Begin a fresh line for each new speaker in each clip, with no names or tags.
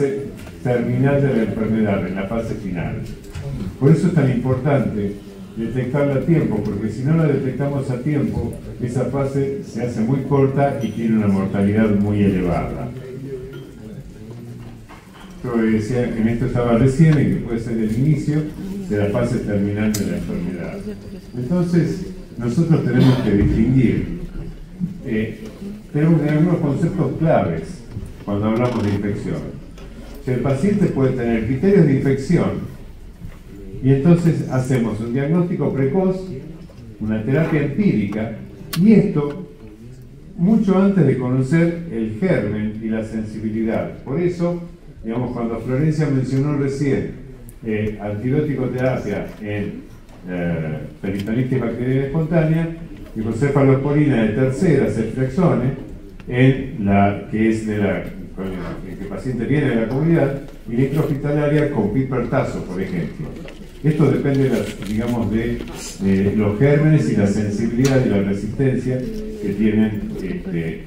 fase terminal de la enfermedad, en la fase final. Por eso es tan importante detectarla a tiempo, porque si no la detectamos a tiempo, esa fase se hace muy corta y tiene una mortalidad muy elevada. Yo decía, en esto estaba recién, en que puede ser el inicio de la fase terminal de la enfermedad. Entonces, nosotros tenemos que distinguir, tenemos algunos conceptos claves cuando hablamos de infección. Si el paciente puede tener criterios de infección, y entonces hacemos un diagnóstico precoz, una terapia empírica, y esto mucho antes de conocer el germen y la sensibilidad. Por eso, digamos, cuando Florencia mencionó recién antibiótico terapia en peritonitis bacteriana espontánea y con cefalosporina de tercera, ceftriaxone, en la que es de la que el paciente viene de la comunidad, y intrahospitalaria con pipertazo, por ejemplo. Esto depende, digamos, de los gérmenes y la sensibilidad y la resistencia que tienen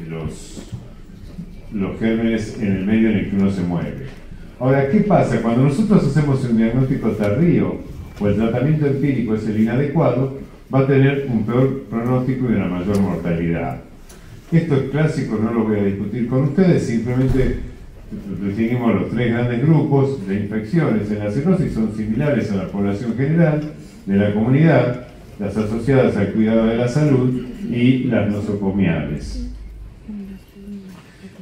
los gérmenes en el medio en el que uno se mueve. Ahora, ¿qué pasa? Cuando nosotros hacemos un diagnóstico tardío o el tratamiento empírico es el inadecuado, va a tener un peor pronóstico y una mayor mortalidad. Esto es clásico, no lo voy a discutir con ustedes, simplemente distinguimos los tres grandes grupos de infecciones en la cirrosis, son similares a la población general de la comunidad, las asociadas al cuidado de la salud y las nosocomiales.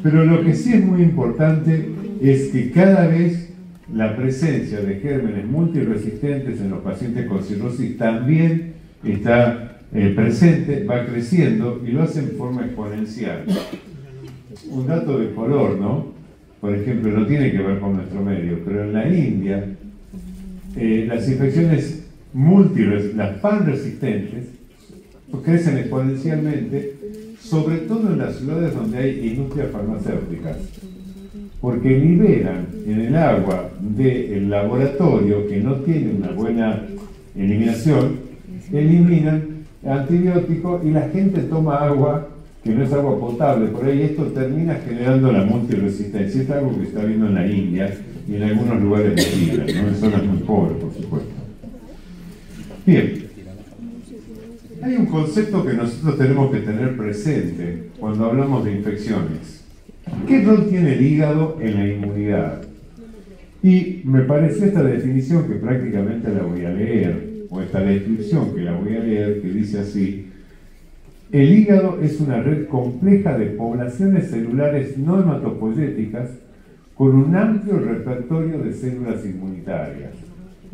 Pero lo que sí es muy importante es que cada vez la presencia de gérmenes multiresistentes en los pacientes con cirrosis también está presente, va creciendo y lo hace en forma exponencial. Un dato de color, ¿no? Por ejemplo, no tiene que ver con nuestro medio, pero en la India las infecciones las panresistentes crecen exponencialmente, sobre todo en las ciudades donde hay industrias farmacéuticas, porque liberan en el agua del laboratorio que no tiene una buena eliminación, eliminan antibióticos y la gente toma agua que no es agua potable, por ahí esto termina generando la multiresistencia. Es algo que se está viendo en la India y en algunos lugares de China, ¿no? En zonas muy pobres, por supuesto. Bien, hay un concepto que nosotros tenemos que tener presente cuando hablamos de infecciones. ¿Qué rol tiene el hígado en la inmunidad? Y me pareció esta definición, que prácticamente la voy a leer, o esta descripción que la voy a leer, que dice así: el hígado es una red compleja de poblaciones celulares no hematopoyéticas con un amplio repertorio de células inmunitarias.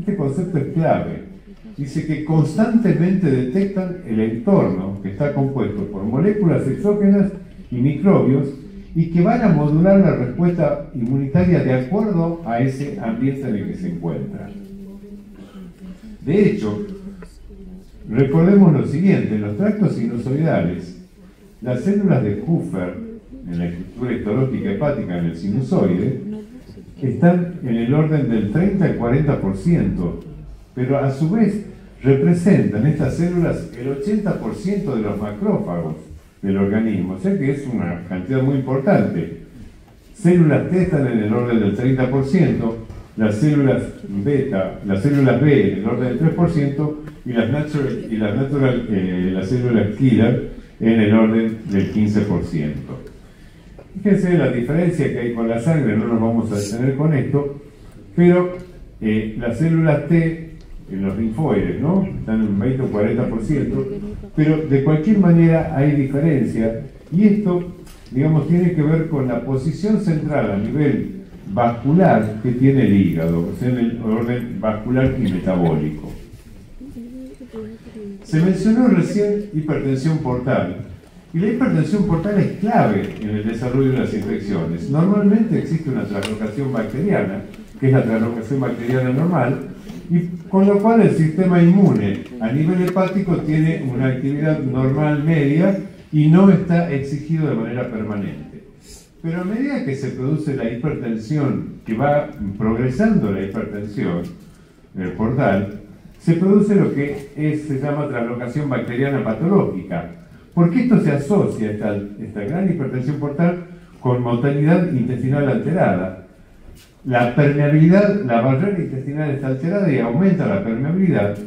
Este concepto es clave. Dice que constantemente detectan el entorno, que está compuesto por moléculas exógenas y microbios, y que van a modular la respuesta inmunitaria de acuerdo a ese ambiente en el que se encuentran. De hecho, recordemos lo siguiente: en los tractos sinusoidales, las células de Kupffer, en la estructura histológica hepática en el sinusoide, están en el orden del 30 al 40%, pero a su vez representan estas células el 80% de los macrófagos del organismo, o sea que es una cantidad muy importante. Células T están en el orden del 30%, las células beta, las células B en el orden del 3%, y las células killer en el orden del 15%. Fíjense la diferencia que hay con la sangre, no nos vamos a detener con esto, pero las células T en los linfoides, ¿no? Están en un 20 o 40%, pero de cualquier manera hay diferencia, y esto, digamos, tiene que ver con la posición central a nivel vascular que tiene el hígado, o sea, en el orden vascular y metabólico. Se mencionó recién hipertensión portal, y la hipertensión portal es clave en el desarrollo de las infecciones. Normalmente existe una translocación bacteriana, que es la translocación bacteriana normal, y con lo cual el sistema inmune a nivel hepático tiene una actividad normal media y no está exigido de manera permanente. Pero a medida que se produce la hipertensión, que va progresando la hipertensión portal, se produce lo que se llama translocación bacteriana patológica, porque esto se asocia, esta gran hipertensión portal, con motilidad intestinal alterada. la permeabilidad, la barrera intestinal está alterada y aumenta la permeabilidad,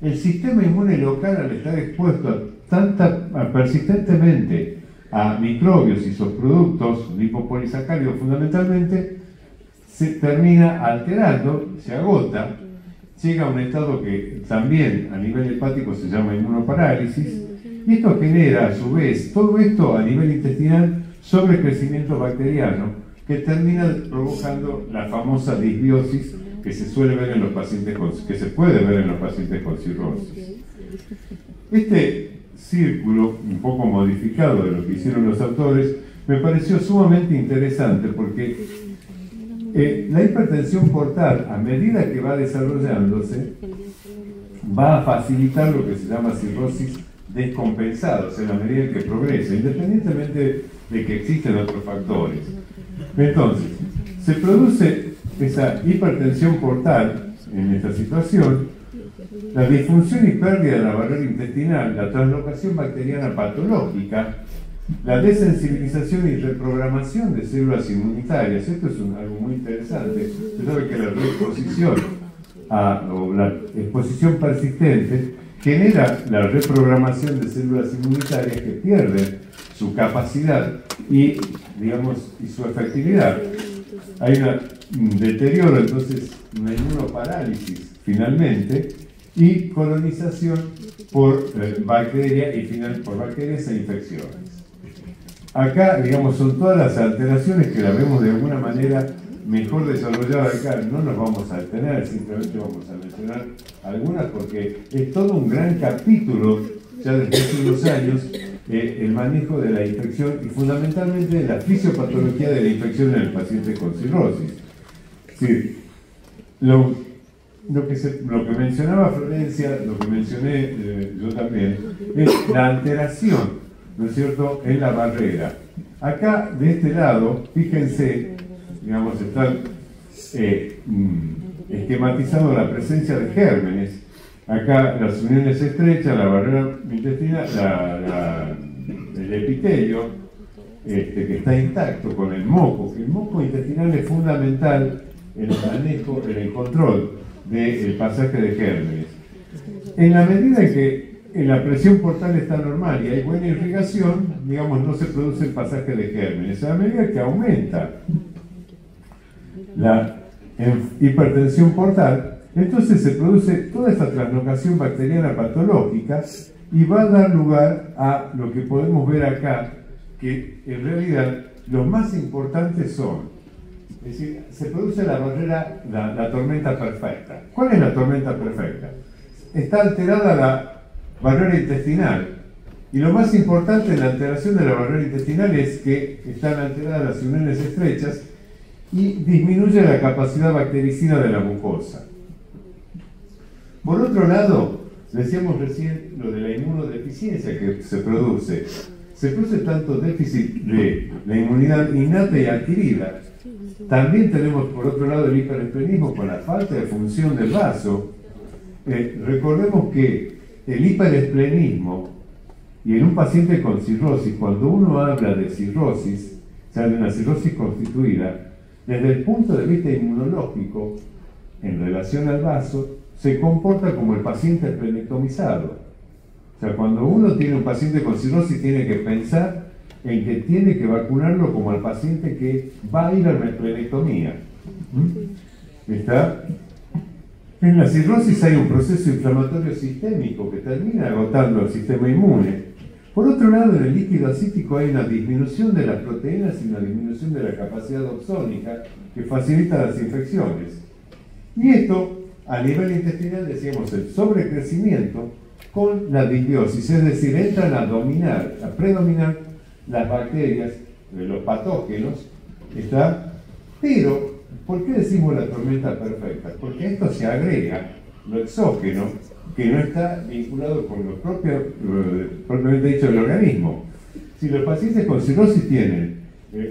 el sistema inmune local, al estar expuesto persistentemente a microbios y sus productos lipopolisacáridos fundamentalmente, se termina alterando, se agota, llega a un estado que también a nivel hepático se llama inmunoparálisis, y esto genera a su vez, todo esto a nivel intestinal, sobrecrecimiento bacteriano, que termina provocando la famosa disbiosis que se suele ver en los pacientes que se puede ver en los pacientes con cirrosis. Este círculo, un poco modificado de lo que hicieron los autores, me pareció sumamente interesante porque la hipertensión portal, a medida que va desarrollándose, va a facilitar lo que se llama cirrosis descompensada, o sea, en la medida en que progresa, independientemente de que existen otros factores. Entonces, se produce esa hipertensión portal en esta situación, la disfunción y pérdida de la barrera intestinal, la translocación bacteriana patológica, la desensibilización y reprogramación de células inmunitarias. Esto es algo muy interesante. Se sabe que la reexposición o la exposición persistente genera la reprogramación de células inmunitarias que pierden su capacidad y, digamos, y su efectividad. Hay un deterioro, entonces, una inmunoparálisis finalmente, y colonización por bacterias y por bacterias e infecciones. Acá, digamos, son todas las alteraciones que la vemos de alguna manera mejor desarrollada acá. No nos vamos a detener, simplemente vamos a mencionar algunas porque es todo un gran capítulo ya desde hace unos años el manejo de la infección y fundamentalmente la fisiopatología de la infección en el paciente con cirrosis. Sí, lo que mencionaba Florencia, lo que mencioné yo también, es la alteración, ¿no es cierto?, en la barrera. Acá, de este lado, fíjense, digamos, está esquematizado la presencia de gérmenes. Acá las uniones estrechas, la barrera intestinal, el epitelio, que está intacto con el moco, que el moco intestinal es fundamental en el manejo, en el control del pasaje de gérmenes. En la medida en que la presión portal está normal y hay buena irrigación, digamos, no se produce el pasaje de gérmenes. A medida que aumenta la hipertensión portal, entonces se produce toda esta translocación bacteriana patológica y va a dar lugar a lo que podemos ver acá, que en realidad los más importantes son, es decir, se produce la barrera, la tormenta perfecta. ¿Cuál es la tormenta perfecta? Está alterada la barrera intestinal. Y lo más importante en la alteración de la barrera intestinal es que están alteradas las uniones estrechas y disminuye la capacidad bactericida de la mucosa. Por otro lado, decíamos recién lo de la inmunodeficiencia que se produce. Se produce tanto déficit de la inmunidad innata y adquirida. También tenemos por otro lado el hiperesplenismo con la falta de función del vaso. Recordemos que el hiperesplenismo, y en un paciente con cirrosis, cuando uno habla de cirrosis, o sea, de una cirrosis constituida, desde el punto de vista inmunológico, en relación al vaso, se comporta como el paciente esplenectomizado. O sea, cuando uno tiene un paciente con cirrosis, tiene que pensar en que tiene que vacunarlo como al paciente que va a ir a una esplenectomía. ¿Está? En la cirrosis hay un proceso inflamatorio sistémico que termina agotando el sistema inmune. Por otro lado, en el líquido acítico hay una disminución de las proteínas y una disminución de la capacidad oxónica que facilita las infecciones. Y esto, a nivel intestinal, decíamos el sobrecrecimiento con la disbiosis, es decir, entran a predominar las bacterias, los patógenos, ¿está? Pero, ¿por qué decimos la tormenta perfecta? Porque a esto se agrega lo exógeno, que no está vinculado con lo propiamente dicho del organismo. Si los pacientes con cirrosis tienen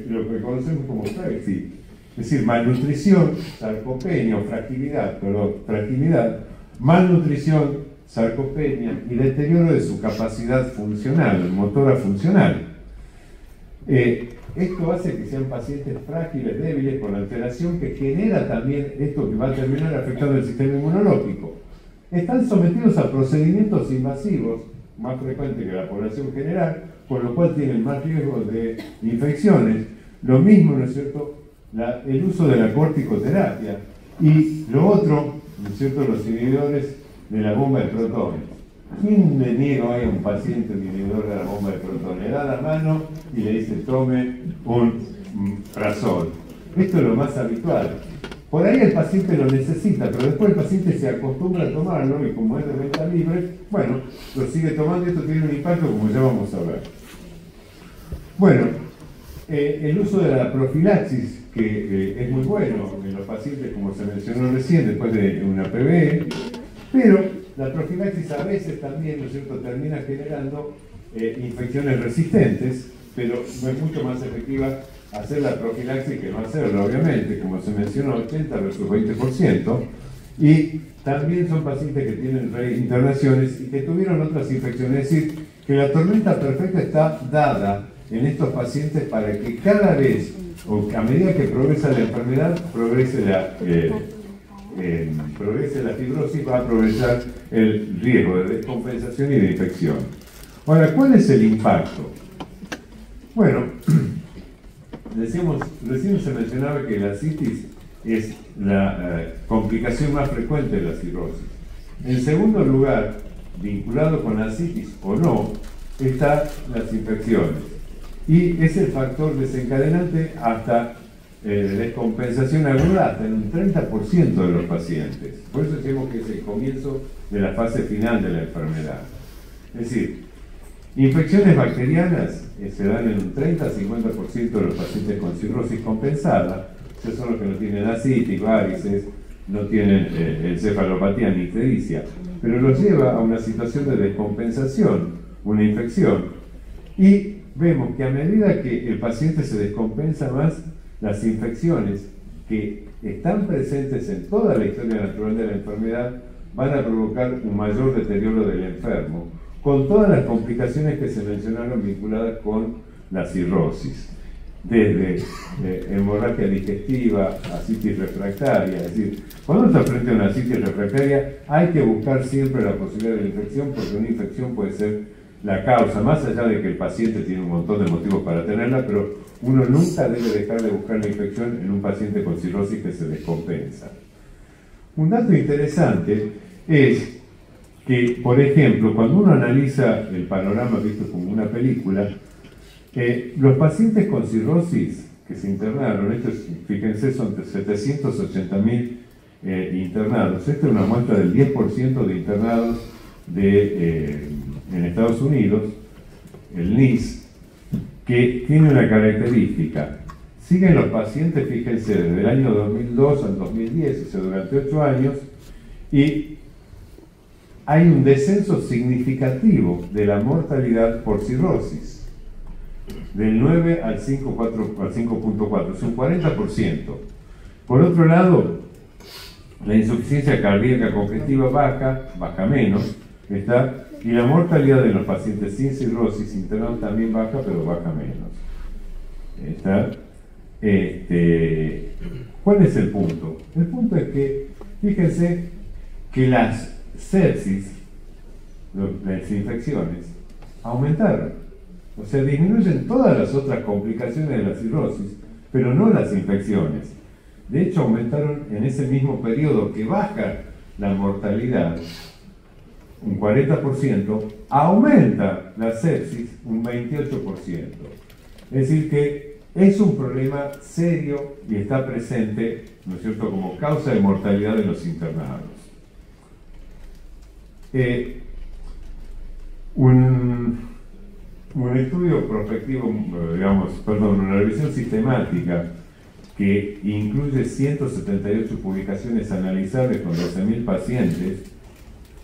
lo que conocemos como frexi, es decir, malnutrición, sarcopenia o fragilidad, malnutrición, sarcopenia y deterioro de su capacidad funcional, motora funcional. esto hace que sean pacientes frágiles, débiles, con alteración que genera también esto que va a terminar afectando el sistema inmunológico. Están sometidos a procedimientos invasivos, más frecuentes que la población general, con lo cual tienen más riesgo de infecciones. Lo mismo, ¿no es cierto?, el uso de la corticoterapia. Y lo otro, ¿no es cierto?, los inhibidores de la bomba de protones. ¿Quién le niega hoy a un paciente un inhibidor de la bomba de protones? Le da la mano y le dice, tome un Prazol. Esto es lo más habitual. Por ahí el paciente lo necesita, pero después el paciente se acostumbra a tomarlo y como es de venta libre, bueno, lo sigue tomando y esto tiene un impacto como ya vamos a ver. Bueno, el uso de la profilaxis, que es muy bueno en los pacientes, como se mencionó recién, después de una PBE, pero la profilaxis a veces también, ¿no es cierto?, termina generando infecciones resistentes, pero no es mucho más efectiva hacer la profilaxis que no hacerla, obviamente, como se mencionó, 80 versus 20%, y también son pacientes que tienen reinternaciones y que tuvieron otras infecciones. Es decir, que la tormenta perfecta está dada en estos pacientes para que cada vez, o a medida que progresa la enfermedad, progrese la fibrosis, va a progresar el riesgo de descompensación y de infección. Ahora, ¿cuál es el impacto? Bueno, recién se mencionaba que la citis es la complicación más frecuente de la cirrosis. En segundo lugar, vinculado con la citis o no, están las infecciones. Y es el factor desencadenante hasta descompensación aguda hasta en un 30% de los pacientes. Por eso decimos que es el comienzo de la fase final de la enfermedad. Es decir, infecciones bacterianas se dan en un 30-50% de los pacientes con cirrosis compensada. Esos son los que no tienen ascitis, varices, no tienen encefalopatía ni ictericia, pero los lleva a una situación de descompensación, una infección. Y vemos que a medida que el paciente se descompensa más, las infecciones que están presentes en toda la historia natural de la enfermedad van a provocar un mayor deterioro del enfermo, con todas las complicaciones que se mencionaron vinculadas con la cirrosis, desde hemorragia digestiva, ascitis refractaria. Es decir, cuando está frente a una ascitis refractaria hay que buscar siempre la posibilidad de la infección, porque una infección puede ser la causa, más allá de que el paciente tiene un montón de motivos para tenerla, pero uno nunca debe dejar de buscar la infección en un paciente con cirrosis que se descompensa. Un dato interesante es que, por ejemplo, cuando uno analiza el panorama visto como una película, los pacientes con cirrosis que se internaron, fíjense, son 780.000 internados. Esta es una muestra del 10% de internados en Estados Unidos, el NICE, que tiene una característica. Siguen los pacientes, fíjense, desde el año 2002 al 2010, o sea, durante 8 años, y hay un descenso significativo de la mortalidad por cirrosis, del 9 al 5.4, es un 40%. Por otro lado, la insuficiencia cardíaca congestiva baja menos, y la mortalidad de los pacientes sin cirrosis internados también baja, pero baja menos. ¿Cuál es el punto? El punto es que, fíjense, que las sepsis, las infecciones, aumentaron. O sea, disminuyen todas las otras complicaciones de la cirrosis, pero no las infecciones. De hecho, aumentaron en ese mismo periodo que baja la mortalidad un 40%, aumenta la sepsis un 28%. Es decir, que es un problema serio y está presente, ¿no es cierto?, como causa de mortalidad de los internados. Un estudio prospectivo, una revisión sistemática que incluye 178 publicaciones analizables con 12.000 pacientes,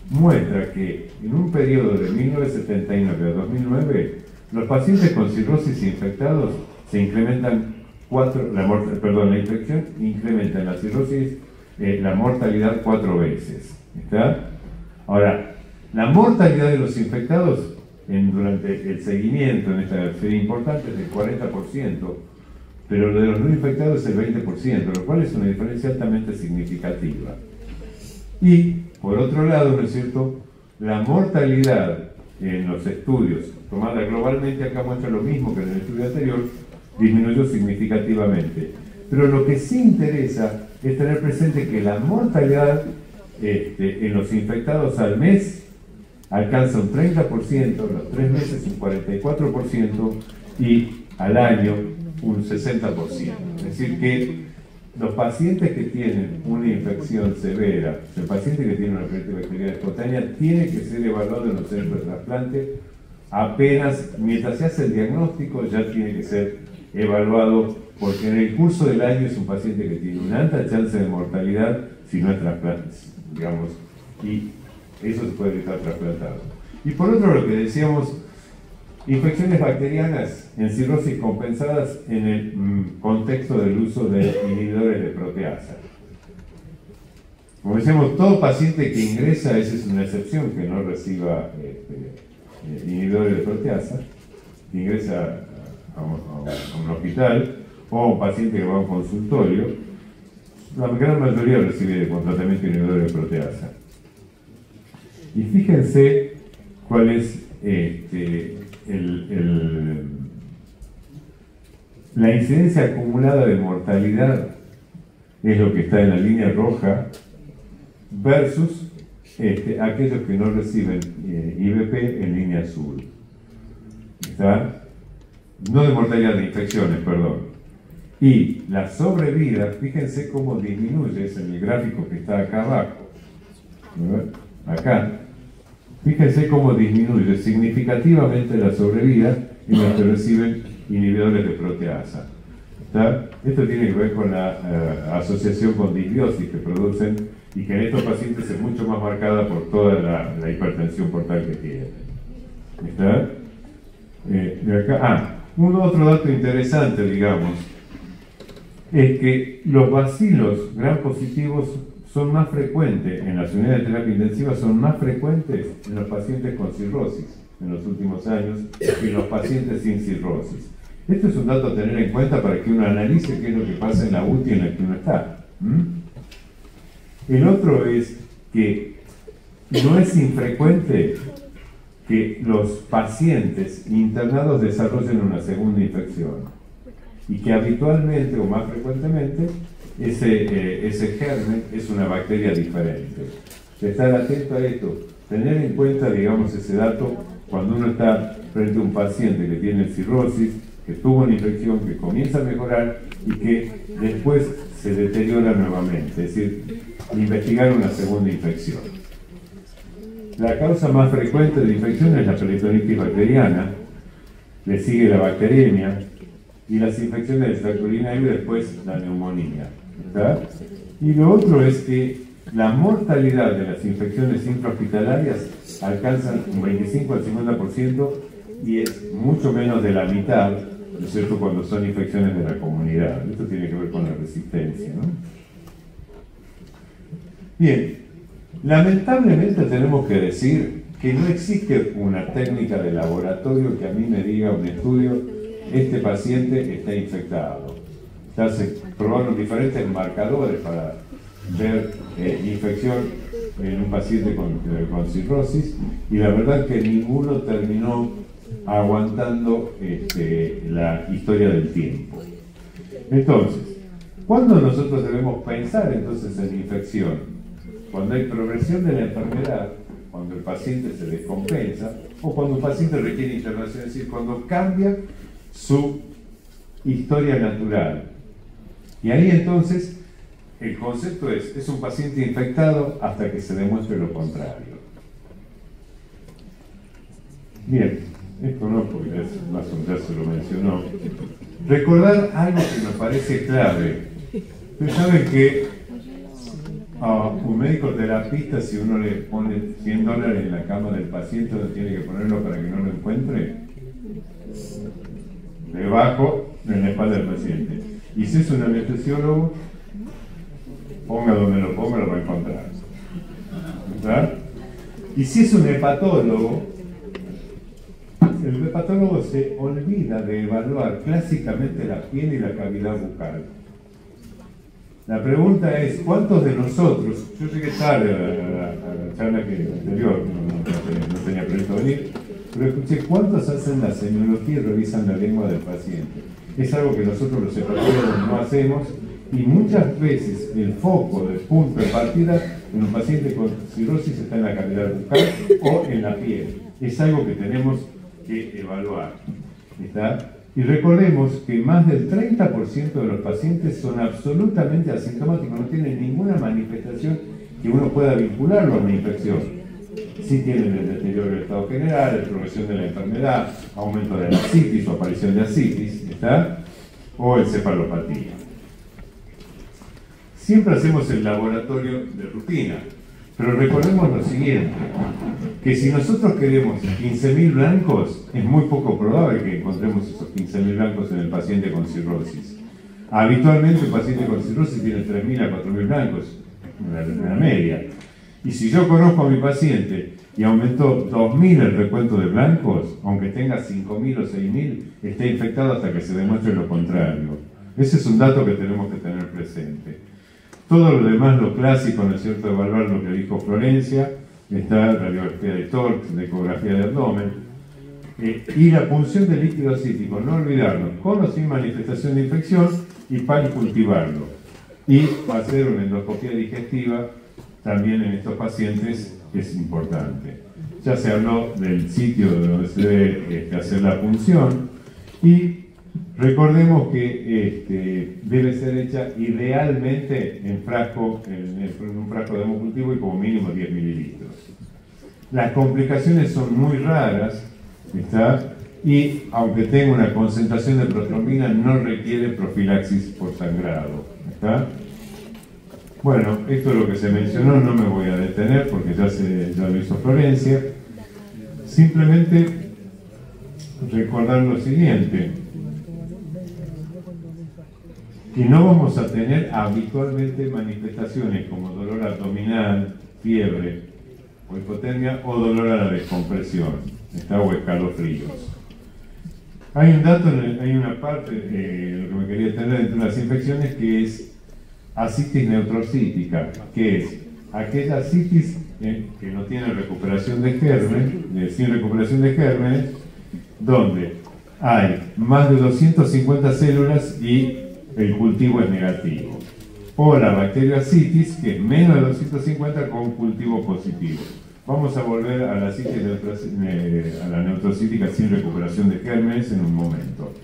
muestra que en un periodo de 1979 a 2009, los pacientes con cirrosis infectados se incrementan la infección incrementa en la cirrosis la mortalidad 4 veces. ¿Está? Ahora, la mortalidad de los infectados durante el seguimiento en esta serie importante es del 40%, pero lo de los no infectados es el 20%, lo cual es una diferencia altamente significativa. Y, por otro lado, ¿no es cierto?, la mortalidad en los estudios, tomada globalmente, acá muestra lo mismo que en el estudio anterior, disminuyó significativamente. Pero lo que sí interesa es tener presente que la mortalidad en los infectados al mes alcanza un 30%, los 3 meses un 44% y al año un 60%. Es decir que los pacientes que tienen una infección severa, el paciente que tiene una perioditis bacteriana espontánea, tiene que ser evaluado en los centros de trasplante apenas, mientras se hace el diagnóstico, ya tiene que ser evaluado, porque en el curso del año es un paciente que tiene una alta chance de mortalidad si no es trasplante, digamos, y eso se puede estar trasplantado. Y por otro, lo que decíamos, infecciones bacterianas en cirrosis compensadas en el contexto del uso de inhibidores de proteasa. Como decíamos, todo paciente que ingresa, esa es una excepción, que no reciba inhibidores de proteasa, que ingresa a un hospital o un paciente que va a un consultorio, la gran mayoría recibe con tratamiento inhibidor de proteasa. Y fíjense cuál es la incidencia acumulada de mortalidad, es lo que está en la línea roja, versus aquellos que no reciben IVP en línea azul. ¿Está? No de mortalidad, de infecciones, perdón. Y la sobrevida, fíjense cómo disminuye, es en el gráfico que está acá abajo. Acá. Fíjense cómo disminuye significativamente la sobrevida en los que reciben inhibidores de proteasa. ¿Está? Esto tiene que ver con la asociación con disbiosis que producen y que en estos pacientes es mucho más marcada por toda la hipertensión portal que tienen. ¿Está? De acá. Otro dato interesante, digamos, es que los bacilos gram positivos son más frecuentes en las unidades de terapia intensiva, son más frecuentes en los pacientes con cirrosis en los últimos años que en los pacientes sin cirrosis. Esto es un dato a tener en cuenta para que uno analice qué es lo que pasa en la UTI en la que uno está. El otro es que no es infrecuente que los pacientes internados desarrollen una segunda infección y que habitualmente o más frecuentemente ese germen es una bacteria diferente. Estar atento a esto, tener en cuenta, digamos, ese dato cuando uno está frente a un paciente que tiene cirrosis, que tuvo una infección, que comienza a mejorar y que después se deteriora nuevamente, es decir, investigar una segunda infección. La causa más frecuente de infección es la peritonitis bacteriana, le sigue la bacteremia y las infecciones del tracto urinario y después la neumonía. ¿Verdad? Y lo otro es que la mortalidad de las infecciones intrahospitalarias alcanzan un 25 al 50% y es mucho menos de la mitad, ¿no es cierto?, cuando son infecciones de la comunidad. Esto tiene que ver con la resistencia, ¿no? Bien, lamentablemente tenemos que decir que no existe una técnica de laboratorio que a mí me diga un estudio, este paciente está infectado. Ya se probaron diferentes marcadores para ver infección en un paciente con cirrosis y la verdad es que ninguno terminó aguantando la historia del tiempo. Entonces, ¿cuándo nosotros debemos pensar entonces en infección? Cuando hay progresión de la enfermedad, cuando el paciente se descompensa o cuando el paciente requiere internación, es decir, cuando cambia su historia natural. Y ahí entonces el concepto es un paciente infectado hasta que se demuestre lo contrario. Bien, esto no, porque más o menos se lo mencionó. Recordar algo que nos parece clave. Ustedes saben que a un médico terapista, si uno le pone $100 en la cama del paciente, ¿no tiene que ponerlo para que no lo encuentre? Debajo, en la espalda del paciente. Y si es un anestesiólogo, ponga donde lo ponga, lo va a encontrar. ¿Verdad? Y si es un hepatólogo, se olvida de evaluar clásicamente la piel y la cavidad bucal. La pregunta es, ¿cuántos de nosotros, yo llegué tarde a la charla anterior, no tenía previsto venir, pero escuché, ¿cuántos hacen la semiología y revisan la lengua del paciente? Es algo que nosotros los hepatólogos no hacemos, y muchas veces el foco del punto de partida en un paciente con cirrosis está en la cavidad bucal o en la piel. Es algo que tenemos que evaluar. ¿Está? Y recordemos que más del 30% de los pacientes son absolutamente asintomáticos, no tienen ninguna manifestación que uno pueda vincularlo a una infección. Sí tienen el deterioro del estado general, la progresión de la enfermedad, aumento de la ascitis o aparición de ascitis, ¿está? O encefalopatía. Siempre hacemos el laboratorio de rutina, pero recordemos lo siguiente, que si nosotros queremos 15.000 blancos, es muy poco probable que encontremos esos 15.000 blancos en el paciente con cirrosis. Habitualmente el paciente con cirrosis tiene 3.000 a 4.000 blancos, en la media. Y si yo conozco a mi paciente y aumentó 2.000 el recuento de blancos, aunque tenga 5.000 o 6.000, está infectado hasta que se demuestre lo contrario. Ese es un dato que tenemos que tener presente. Todo lo demás, lo clásico, ¿no es cierto?, evaluar lo que dijo Florencia, está radiografía de tórax, de ecografía de abdomen, y la punción del líquido acítico, no olvidarlo, con o sin manifestación de infección, y para cultivarlo. Y hacer una endoscopia digestiva también en estos pacientes es importante. Ya se habló del sitio donde se debe hacer la punción, y recordemos que debe ser hecha idealmente en un frasco de hemocultivo y como mínimo 10 mililitros. Las complicaciones son muy raras, ¿está? Y aunque tenga una concentración de protrombina, no requiere profilaxis por sangrado, ¿está? Bueno, esto es lo que se mencionó, no me voy a detener porque ya lo hizo Florencia. Simplemente recordar lo siguiente, que no vamos a tener habitualmente manifestaciones como dolor abdominal, fiebre o hipotermia o dolor a la descompresión, o escalofríos. Hay un dato, hay una parte de lo que me quería tener entre las infecciones que es ascitis neutrocítica, que es aquella ascitis que no tiene recuperación de gérmenes, sin recuperación de gérmenes, donde hay más de 250 células y el cultivo es negativo. O la bacteriocitis, que es menos de 250 con cultivo positivo. Vamos a volver a la citis a la neutrocítica sin recuperación de gérmenes en un momento.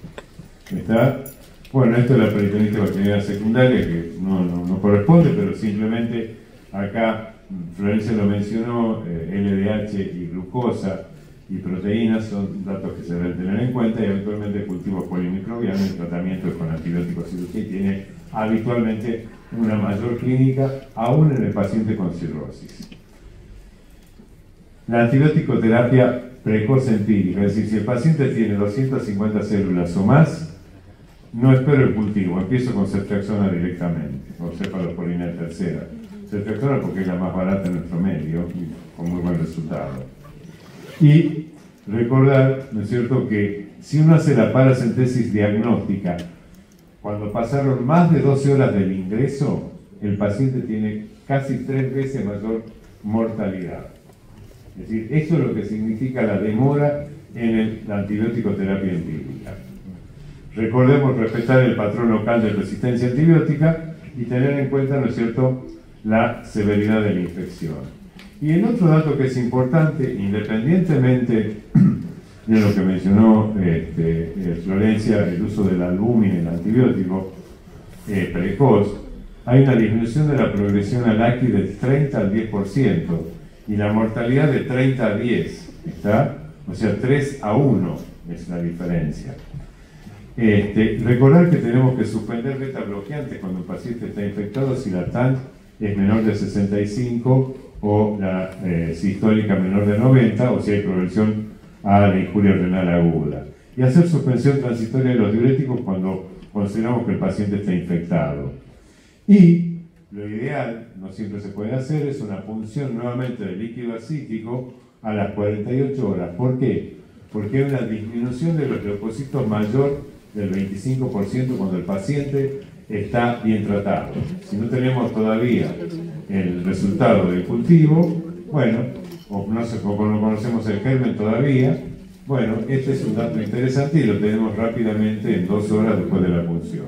¿Está? Bueno, esto es la peritonitis bacteriana secundaria, que no corresponde, pero simplemente acá Florencia lo mencionó, LDH y glucosa y proteínas son datos que se deben tener en cuenta, y habitualmente el cultivo polimicrobiano y el tratamiento es con antibióticos cirugía y tiene habitualmente una mayor clínica aún en el paciente con cirrosis. La antibiótico-terapia precoz empírica, es decir, si el paciente tiene 250 células o más, no espero el cultivo, empiezo con ceftriaxona directamente, o cefalosporina tercera. Ceftriaxona porque es la más barata en nuestro medio y con muy buen resultado. Y recordar, ¿no es cierto?, que si uno hace la paracentesis diagnóstica, cuando pasaron más de 12 horas del ingreso, el paciente tiene casi 3 veces mayor mortalidad. Es decir, eso es lo que significa la demora en la antibiótico-terapia empírica. Recordemos respetar el patrón local de resistencia antibiótica y tener en cuenta, ¿no es cierto?, la severidad de la infección. Y el otro dato que es importante, independientemente de lo que mencionó Florencia, el uso del albúmina, el antibiótico precoz, hay una disminución de la progresión al ACI del 30 al 10% y la mortalidad de 30 a 10, ¿está? O sea, 3 a 1 es la diferencia. Recordar que tenemos que suspender beta bloqueantes cuando el paciente está infectado si la TAN es menor de 65 o la sistólica menor de 90, o si hay progresión a la injuria renal aguda. Y hacer suspensión transitoria de los diuréticos cuando consideramos que el paciente está infectado. Y lo ideal, no siempre se puede hacer, es una punción nuevamente del líquido acítico a las 48 horas. ¿Por qué? porque hay una disminución de los leucocitos mayor del 25% cuando el paciente está bien tratado. Si no tenemos todavía el resultado del cultivo, bueno, o no conocemos el germen todavía, bueno, este es un dato interesante y lo tenemos rápidamente en 2 horas después de la punción.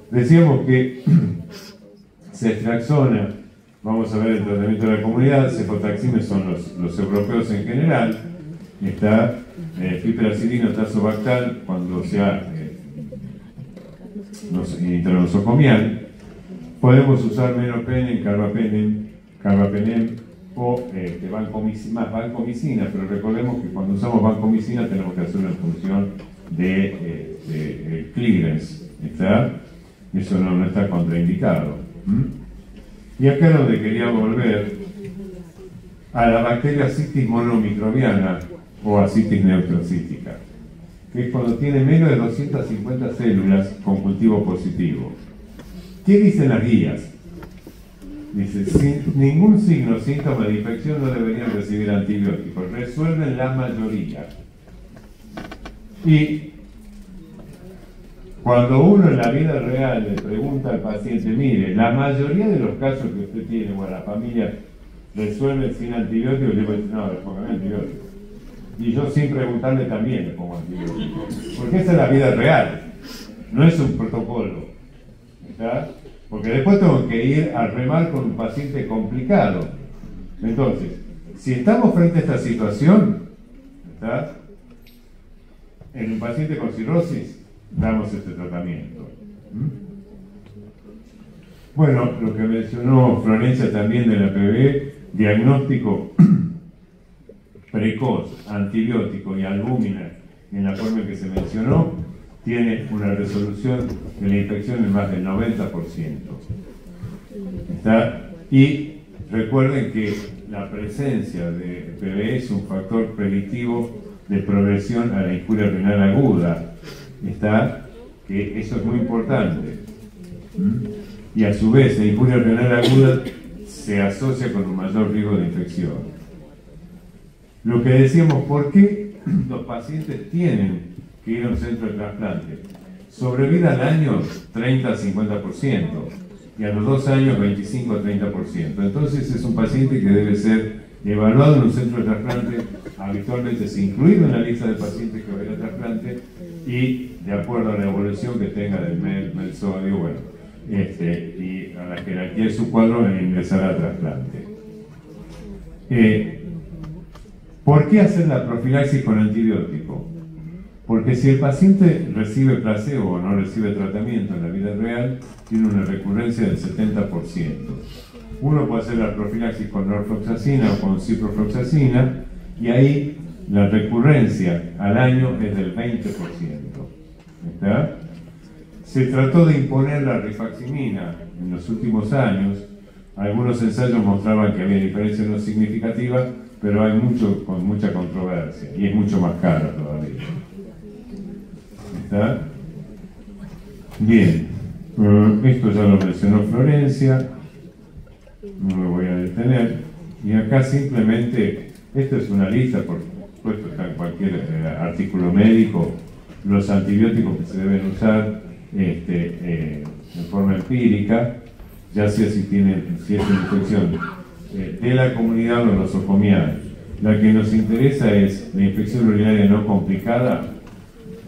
Decíamos que ceftriaxona, vamos a ver el tratamiento de la comunidad, cefotaxime son los europeos en general, está piperacilina, tazobactam, cuando sea intranosocomial. Podemos usar meropenem, carbapenem o vancomicina, pero recordemos que cuando usamos vancomicina tenemos que hacer una función de clearance, ¿está? Eso no está contraindicado. Y acá es donde quería volver a la bacteria Ascitis monomicrobiana o Ascitis neutrocítica, que es cuando tiene menos de 250 células con cultivo positivo. ¿Qué dicen las guías? Dice, sin ningún signo o síntoma de infección no deberían recibir antibióticos. Resuelven la mayoría. Y cuando uno en la vida real le pregunta al paciente, mire, la mayoría de los casos que usted tiene, o la familia, resuelven sin antibióticos, yo digo, no, le pongan antibióticos. Y yo sin preguntarle también le pongo antibióticos. Porque esa es la vida real, no es un protocolo. ¿Está? Porque después tengo que ir a remar con un paciente complicado. Entonces, si estamos frente a esta situación, ¿está? En un paciente con cirrosis, damos este tratamiento. Bueno, lo que mencionó Florencia también de la PB, diagnóstico precoz, antibiótico y albúmina en la forma en que se mencionó, tiene una resolución de la infección en más del 90%. ¿Está? Y recuerden que la presencia de PB es un factor predictivo de progresión a la injuria renal aguda. ¿Está? Que eso es muy importante. Y a su vez, la injuria renal aguda se asocia con un mayor riesgo de infección. Lo que decíamos, ¿por qué los pacientes tienen que ir a un centro de trasplante? Sobrevida al año 30-50% y a los 2 años 25-30%. Entonces es un paciente que debe ser evaluado en un centro de trasplante, habitualmente es incluido en la lista de pacientes que va a ir a trasplante y de acuerdo a la evolución que tenga del MEL sodio, bueno, y a la jerarquía de su cuadro en ingresar a trasplante. ¿Por qué hacer la profilaxis con antibiótico? Porque si el paciente recibe placebo o no recibe tratamiento en la vida real, tiene una recurrencia del 70%. Uno puede hacer la profilaxis con norfloxacina o con ciprofloxacina y ahí la recurrencia al año es del 20%. ¿Está? Se trató de imponer la rifaximina en los últimos años. Algunos ensayos mostraban que había diferencias no significativas, pero hay con mucha controversia y es mucho más caro todavía. ¿Está? Bien, esto ya lo mencionó Florencia, no me voy a detener. Y acá simplemente, esto es una lista, por supuesto está en cualquier artículo médico, los antibióticos que se deben usar en forma empírica, ya sea si es una infección de la comunidad o nosocomial. La que nos interesa es la infección urinaria no complicada,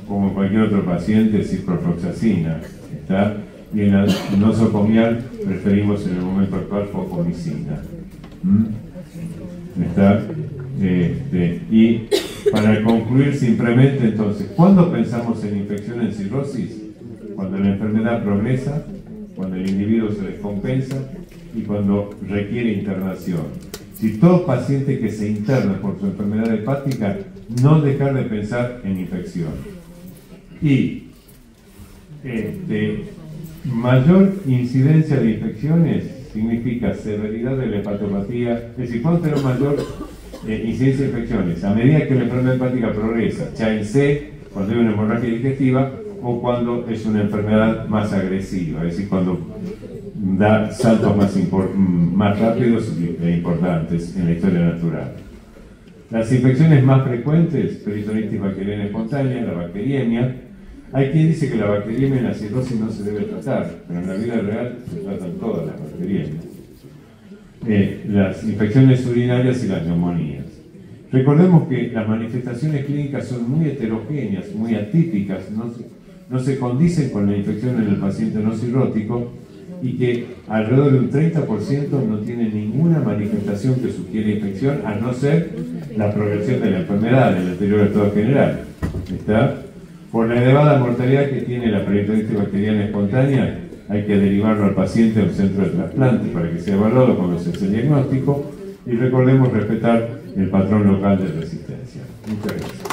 como en cualquier otro paciente, ciprofloxacina, ¿está? Y en la nosocomial preferimos en el momento actual focomicina. ¿Está? Y para concluir simplemente, entonces, ¿cuándo pensamos en infección en cirrosis? Cuando la enfermedad progresa, cuando el individuo se descompensa y cuando requiere internación. Si todo paciente que se interna por su enfermedad hepática, no dejar de pensar en infección. Y mayor incidencia de infecciones significa severidad de la hepatopatía, es decir, cuando tenemos mayor incidencia de infecciones, a medida que la enfermedad hepática progresa, ya en C, cuando hay una hemorragia digestiva, o cuando es una enfermedad más agresiva, es decir, cuando da saltos más rápidos e importantes en la historia natural. Las infecciones más frecuentes, peritonitis bacteriana espontánea, la bacteriemia. Hay quien dice que la bacteriemia en la cirrosis no se debe tratar, pero en la vida real se tratan todas las bacteriemias. Las infecciones urinarias y las neumonías. Recordemos que las manifestaciones clínicas son muy heterogéneas, muy atípicas, no se condicen con la infección en el paciente no cirrótico y que alrededor de un 30% no tiene ninguna manifestación que sugiera infección, a no ser la progresión de la enfermedad, el deterioro de estado general. ¿Está? Por la elevada mortalidad que tiene la peritonitis bacteriana espontánea, hay que derivarlo al paciente a un centro de trasplante para que sea evaluado cuando se hace el diagnóstico y recordemos respetar el patrón local de resistencia. Muchas gracias.